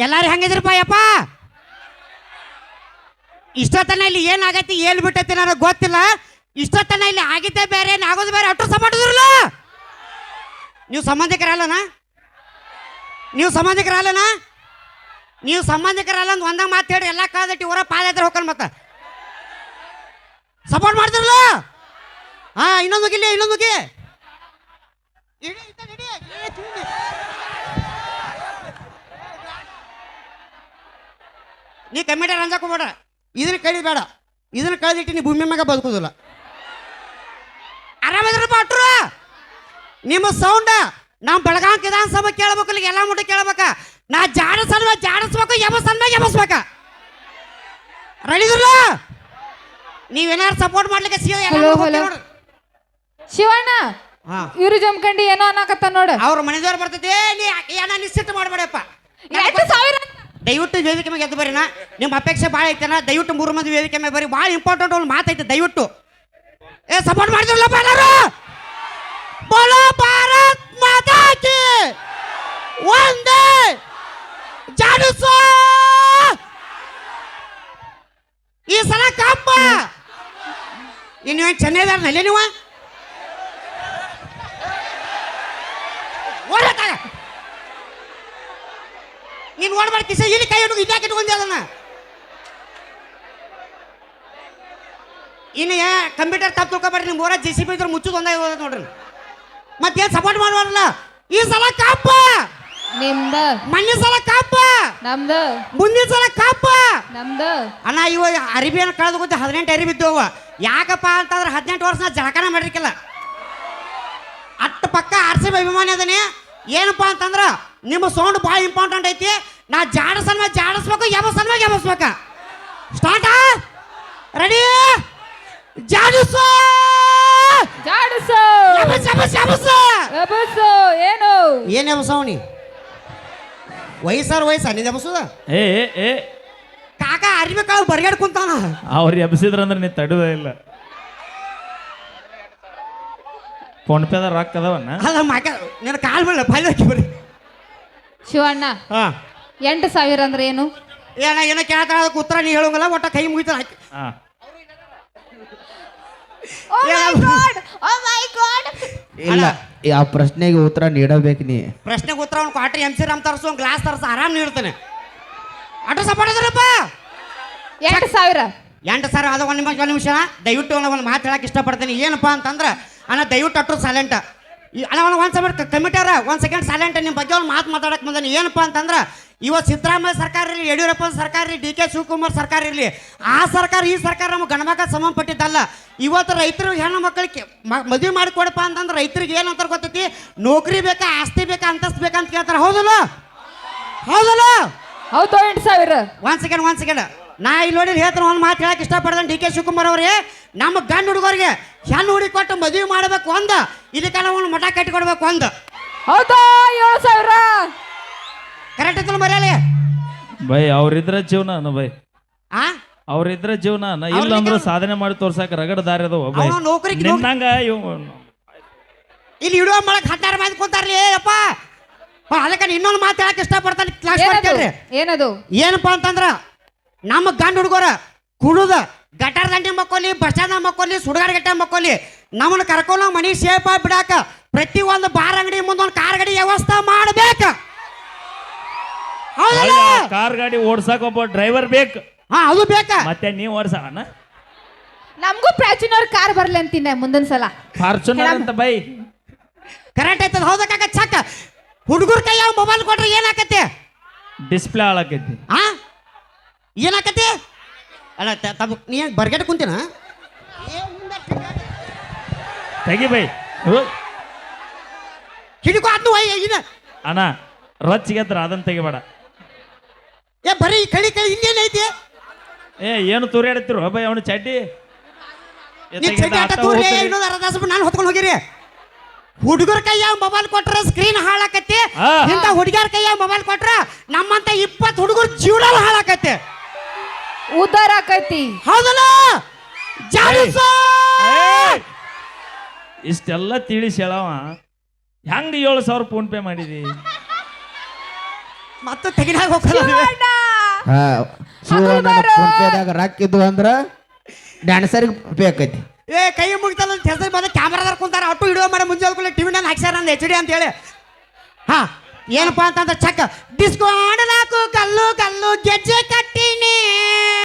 ಎಲ್ಲಾರು ಹೆಂಗಿದ್ರಪ್ಪ ಯಪ್ಪ ಇಷ್ಟೊತ್ತನ ಇಲ್ಲಿ ಏನಾಗೈತಿ ಏನ್ ಬಿಟ್ಟೈತಿ ನನಗೆ ಗೊತ್ತಿಲ್ಲ ಇಷ್ಟೊತ್ತನ ಇಲ್ಲಿ ಆಗಿದ್ದೆ ಬೇರೆ ಆಗೋದು ಬೇರೆ ಅಷ್ಟು ಸಮಾಟದ್ರಲ್ಲ ನೀವು ಸಂಬಂಧಿಕರಲ್ಲನ ನೀವು ಸಂಬಂಧಿಕರಲ್ಲನ ನೀವು ಸಂಬಂಧಿಕರಲ್ಲ ಅಂತ ಒಂದ ಮಾತು ಹೇಳಿ ಎಲ್ಲ ಕಾದಟ್ಟಿ ಊರ ಪಾದಯಾತ್ರೆ ಹೋಗ್ಕೊಂಡು ಮತ್ತ ಸಪೋರ್ಟ್ ಮಾಡ್ತಿರಲ್ಲ ಹಾ ಇನ್ನೊಂದು ಮುಗಿಲಿ ಇನ್ನೊಂದು ಮುಗಿ ನೀ ಕಮ್ಮಿಟ ರಂಜಾಕೋಬೇಡ ಇದನ್ನ ಕಳಿಬೇಡ ಇದನ್ನ ಕಳೆದಿಟ್ಟು ನೀ ಭೂಮಿ ಮ್ಯಾಗ ಬದುಕುದಿಲ್ಲ ಆರಾಮದ್ರಪ್ಪ ಅಟ್ರು ನಿಮ್ಮ ಸೌಂಡ ನಾವು ಬೆಳಗಾವಿ ವಿಧಾನಸಭೆ ಕೇಳ್ಬೇಕು ಎಲ್ಲ ಮುಟ್ಟ ಕೇಳ್ಬೇಕ ನಾ ಜಾಡಿಸ್ಬೇಕು ಎಬಸ್ಬೇಕ ರೆಡಿದ್ರಲ್ಲ ನೀವೇನಾರು ಸಪೋರ್ಟ್ ಮಾಡ್ಲಿಕ್ಕೆ ಶಿವಣ್ಣ ಇವ್ರು ಜಮ್ಕಂಡಿ ಏನೋ ಅನ್ನಕತ್ತ ನೋಡ ಅವ್ರ ಮನೆದವ್ರು ಬರ್ತೈತಿ ನೀ ಏನ ನಿಶ್ಚಿತ ಮಾಡ್ಬೇಡಪ್ಪ ದಯವಿಟ್ಟು ವೇದಿಕೆ ಮೇಲೆ ಗೆದ್ದು ಬರೀನಾ ನಿಮ್ಮ ಅಪೇಕ್ಷೆ ಭಾಳ ಐತೆನ ದಯವಿಟ್ಟು 3 ಮಂದಿ ವೇದಿಕೆ ಮೇಲೆ ಬರೀ ಭಾಳ ಇಂಪಾರ್ಟೆಂಟ್ ಒಂದು ಮಾತೈತೆ ದಯವಿಟ್ಟು ಏ ಸಪೋರ್ಟ್ ಮಾಡ್ತಿರಲ್ಲಪ್ಪ ಎಲ್ಲರೂ ಬೋಲೋ ಭಾರತ್ ಮಾತಾ ಕಿ ಒಂದೇ ಜಾಡಿಸೋ ಈ ಸಲ ಕಪ್ಪ ಇನ್ನು ಚೆನ್ನೈದಾರ ನಲ್ಲಿ ನೀವು ಓಡತಾಗ ನೀನು ಓಡ್ಬಾರ್ದು ಕಿಸ ಇಲ್ಲಿ ಕೈ ಹಿಡಿದು ಇದ್ಯಾಕೆ ಇಟ್ಕೊಂಡೆ ಅದನ್ನ ಇನ್ನು ಕಂಪ್ಯೂಟರ್ ತಪ್ಪು ತಿಳ್ಕೊಬೇಡ್ರಿ ನಿಮ್ಮ ಊರ JCB ಇದ್ರೆ ಮುಚ್ಚುದು ಒಂದೇ ನೋಡ್ರಿ ಮತ್ತೇನು ಸಪೋರ್ಟ್ ಮಾಡುವಾರಲ್ಲ ಈ ಸಲ ಕಪ್ಪ ನಿಮ್ದ ಮೊನ್ನೆ ಸಲ ಕಪ್ಪ ನಮ್ದು ಮುಂದಿನ ಸಲ ಕಪ್ಪ ನಮ್ದು ಅಣ್ಣ ಇವ ಅರಿಬಿಯನ್ನು ಕಳೆದು ಗೊತ್ತಿ 18 ಅರಿಬಿ ಇದ್ದವು ಯಾಕಪ್ಪ ಅಂತಂದ್ರೆ 18 ವರ್ಷ ಜಳಕನ ಮಾಡಿರ್ಕಿಲ್ಲ ಅಟ್ಟು ಪಕ್ಕ RCB ಅಭಿಮಾನಿ ಅದನ್ನೇ ಏನಪ್ಪ ಅಂತಂದ್ರ ನಿಮ್ಮ ಸೌಂಡ್ ಭಾಳ ಇಂಪಾರ್ಟೆಂಟ್ ಐತಿ ನಾ ಜಾಡಿಸ್ಬೇಕು ಎಬಸ್ಬೇಕ ಸ್ಟಾರ್ಟ್ ರೆಡಿ ಜಾಡಿಸು ಏನು ಏನ್ ಎಬಸವನಿ ವಯಸ್ಸ ನಿಂದ ಎಬಸುದ ಏ ಕಾಕ ಅರಿವಿ ಕಾಳು ಬರ್ಗಾಡ್ ಕುಂತಾನ ಅವ್ರು ಎಬ್ಸಿದ್ರಂದ್ರೆ ನೀ ತಡುವುದೇ ಇಲ್ಲ ಫೋನ್ ಪೇದ ರೊಕ್ಕ ಅದಾವನ್ನ ಅಲ್ಲ ಮಾಕ ನಿನ್ನ ಕಾಲ್ ಬೀಳ ಫೈಲ್ ಹಾಕಿ ಬರ್ರಿ ಶಿವಣ್ಣ ಹಾ 8,000 ಅಂದ್ರೆ ಏನು ಏನೋ ಕೇಳ್ತಾಳ ಅದಕ್ಕೆ ಉತ್ತರ ನೀ ಹೇಳೋಂಗಲ್ಲ ಒಟ್ಟ ಕೈ ಮುಗಿತಾರ ಹಾಕಿ ಹಾ ಇಲ್ಲ ಆ ಪ್ರಶ್ನೆಗೆ ಉತ್ತರ ನೀಡಬೇಕು ನೀ ಪ್ರಶ್ನೆಗೆ ಉತ್ತರ ಅವ್ನು ಕ್ವಾಟ್ರಿ MC ರಾಮ್ ತರಿಸು ಒಂದು ಗ್ಲಾಸ್ ತರಿಸು ಆರಾಮ್ ನೀಡ್ತಾನೆ ಅಷ್ಟು ಸಪೋರ್ಟ್ ಅದ್ರಪ್ಪ 8,000 8,000 ಅದು ಒಂದು ನಿಮಿಷ ದಯವಿಟ್ಟು ಒಂದು ಮಾತು ಹೇಳಕ್ಕೆ ಇಷ್ಟಪಡ್ತೀನಿ ಏನಪ್ಪ ಅಂತಂದ್ರೆ ಅಣ್ಣ ದಯವಿಟ್ಟು ಅಟ್ಟು ಸೈಲೆಂಟ್ ಅಣ್ಣ ಒಂದು ಸಮಯ ಕಮಿಟಿಯರ 1 ಸೆಕೆಂಡ್ ಸೈಲೆಂಟ್ ನಿಮ್ಮ ಬಗ್ಗೆ ಒಂದು ಮಾತು ಮಾತಾಡಕ್ಕೆ ಬಂದಾನೆ ಏನಪ್ಪ ಅಂತಂದ್ರೆ ಇವತ್ತು ಸಿದ್ದರಾಮಯ್ಯ ಸರ್ಕಾರ ಇರಲಿ ಯಡಿಯೂರಪ್ಪ ಸರ್ಕಾರ ಇರಲಿ DK ಶಿವಕುಮಾರ್ ಸರ್ಕಾರ ಇರಲಿ ಆ ಸರ್ಕಾರ ಈ ಸರ್ಕಾರ ನಮ್ಮ ಗಣಮಕ ಸಂಬಂಧಪಟ್ಟಿದ್ದಲ್ಲ ಇವತ್ತು ರೈತರು ಹೆಣ್ಣು ಮಕ್ಕಳಿಗೆ ಮದುವೆ ಮಾಡಿಕೊಡಪ್ಪ ಅಂತಂದ್ರೆ ರೈತರಿಗೆ ಏನಂತಾರೆ ಗೊತ್ತೈತಿ ನೌಕರಿ ಬೇಕಾ ಆಸ್ತಿ ಬೇಕಾ ಅಂತಸ್ತು ಬೇಕಾ ಅಂತ ಕೇಳ್ತಾರೆ ಹೌದಲ್ಲ ಹೌದು 8,000 1 ಸೆಕೆಂಡ್ ನಾ ಇಲ್ಲಿ ನೋಡಿ ಹೇಳ್ತಾನೆ ಒಂದು ಮಾತು ಹೇಳಕ್ಕೆ ಇಷ್ಟಪಡ್ತಾನೆ DK ಶಿವಕುಮಾರ್ ಅವ್ರಿಗೆ ನಮ್ಮ ಗಂಡು ಹುಡುಗರಿಗೆ ಹೆಣ್ಣು ಹುಡುಗಿ ಕೊಟ್ಟು ಮದುವೆ ಮಾಡಬೇಕು ಒಂದು ಇದಕ್ಕೆಲ್ಲ ಒಂದು ಮಠ ಕಟ್ಟಿ ಕೊಡ್ಬೇಕು ಒಂದು ಹೌದಾ 7,000 ಕರೆಕ್ಟ್ ಐತಲ್ಲ ಮರ್ಯಾಲೆ ಬೈ ಅವ್ರಿದ್ರ ಜೀವನ ಬೈ ಆ ಅವ್ರಿದ್ರ ಜೀವನ ಇಲ್ಲ ಅಂದ್ರೆ ಸಾಧನೆ ಮಾಡಿ ತೋರ್ಸಾಕ ರಗಡ ದಾರಿ ಅದಾವ ಬೈ ಅವನು ನೌಕರಿ ನಿನ್ನಂಗ ಇಲ್ಲಿ ಇಡುವ ಮಾಡಕ್ 16 ಮಂದಿ ಕುಂತಾರ್ಲಿ ಅಪ್ಪ ಅದಕ್ಕೆ ಇನ್ನೊಂದು ಮಾತು ಹೇಳಕ್ಕೆ ಇಷ್ಟಪಡ್ತಾನೆ ಕ್ಲಾಸ್ ಮಾಡ್ತೇಳ್ರಿ ಏನದು ಏನಪ್ಪಾ ಅಂತಂದ್ರ ನಮ್ಮ ಗಂಡು ಹುಡುಗರ ಕುಡುದ ಗಟಾರ ದಂಡಿ ಮಕ್ಕೋಲಿ ಬಸ್ ಸ್ಟ್ಯಾಂಡ್ ಮಕ್ಕೋಲಿ ಸುಡುಗಾಡ ಗಟ್ಟ ಮಕ್ಕೋಲಿ ನಮ್ಮನ್ನ ಕರ್ಕೊಂಡು ಮನಿ ಸೇಫ್ ಬಿಡಾಕ ಪ್ರತಿ ಒಂದು ಬಾರ್ ಅಂಗಡಿ ಮುಂದೊಂದು ಕಾರ್ ಗಾಡಿ ವ್ಯವಸ್ಥೆ ಮಾಡ್ಬೇಕ ಕಾರ್ ಗಾಡಿ ಓಡ್ಸಾಕ ಒಬ್ಬ ಡ್ರೈವರ್ ಬೇಕು ಹಾ ಅದು ಬೇಕ ಮತ್ತೆ ನೀವು ಓಡ್ಸಣ ನಮಗೂ ಪ್ರಾಚೀನವ್ರ ಕಾರ್ ಬರ್ಲಿ ಅಂತೀನಿ ಮುಂದಿನ ಸಲ ಫಾರ್ಚುನರ್ ಅಂತ ಬೈ ಕರೆಕ್ಟ್ ಐತದ ಹೌದಕ್ಕ ಚಕ್ಕ ಹುಡುಗರ ಕೈ ಯಾವ ಮೊಬೈಲ್ ಕೊಟ್ರೆ ಏನಾಕತ್ತೆ ಡಿಸ್ಪ್ಲೇ ಹಾಳಾಕೈತಿ ಆ ಏನಾಕತ್ತೆ ಅಲ್ಲ ನೀ ಬರ್ಗೆಟ್ ಕುಂತೀನ ತೆಗಿ ಬೈ ಹಿಡಿಕೋ ಅದ್ನು ಇದ ಅಣ್ಣ ರೊಚ್ಚಿಗೆ ಹತ್ರ ಅದನ್ನ ತೆಗಿಬೇಡ ಏ ಬರೀ ಕಳಿ ಇನ್ನೇನೈತಿ ಏ ಏನು ತೂರ್ಯಾಡತ್ತಿರು ಬೈ ಅವನು ಚಡ್ಡಿ ಇನ್ನೊಂದು ಅರ್ಧ ತಾಸು ನಾನು ಹೊತ್ಕೊಂಡು ಹೋಗಿರಿ ಹುಡುಗರ ಕೈಯ ಮೊಬೈಲ್ ಕೊಟ್ರ ಸ್ಕ್ರೀನ್ ಹಾಳಾಕತ್ತೆ ಇಂಥ ಹುಡುಗಿಯರ ಕೈಯ ಮೊಬೈಲ್ ಕೊಟ್ರ ನಮ್ಮಂತ 20 ಹುಡುಗರು ಜೀವನ ಹಾಳಾಕತ್ತೆ ಉದ್ದಾರ ಆಕೈತಿ ಹೌದಲ್ಲ ಇಷ್ಟೆಲ್ಲ ತಿಳಿಸಿ ಹೇಳವ ಹೆಂಗ 7,000 ಫೋನ್ ಪೇ ಮಾಡಿದಿ ಮತ್ತು ತೆಗಿನಾಗ ಹೋಗಲ್ಲ ಶಿವಣ್ಣ ಹಾ ಶಿವಣ್ಣ ಫೋನ್ ಪೇದಾಗ ರೊಕ್ಕ ಇದ್ವು ಅಂದ್ರ ಡ್ಯಾನ್ಸರ್ಗೆ ಬೇಕೈತಿ. ಏ ಕೈ ಮುಗಿತಲ್ಲ ಅಂತ ಹೆಸರು ಬಂದ ಕ್ಯಾಮ್ರಾದಾರ ಕುಂತಾರ ಅಟ್ಟು ಹಿಡಿಯೋ ಮಾಡಿ ಮುಂಜಾನೆ ಟಿವಿ ನಾನು ಹಾಕ್ಸ್ಯಾರ ಅಂದ HD ಅಂತ ಹೇಳಿ. ಹಾ ಏನಪ್ಪಾ ಅಂತಂದ್ರೆ ಚಕ್ ಡಿಸ್ಕೋ ಆಡಲಾಕು ಕಲ್ಲು ಕಲ್ಲು ಗೆಜ್ಜೆ ಕಟ್ಟು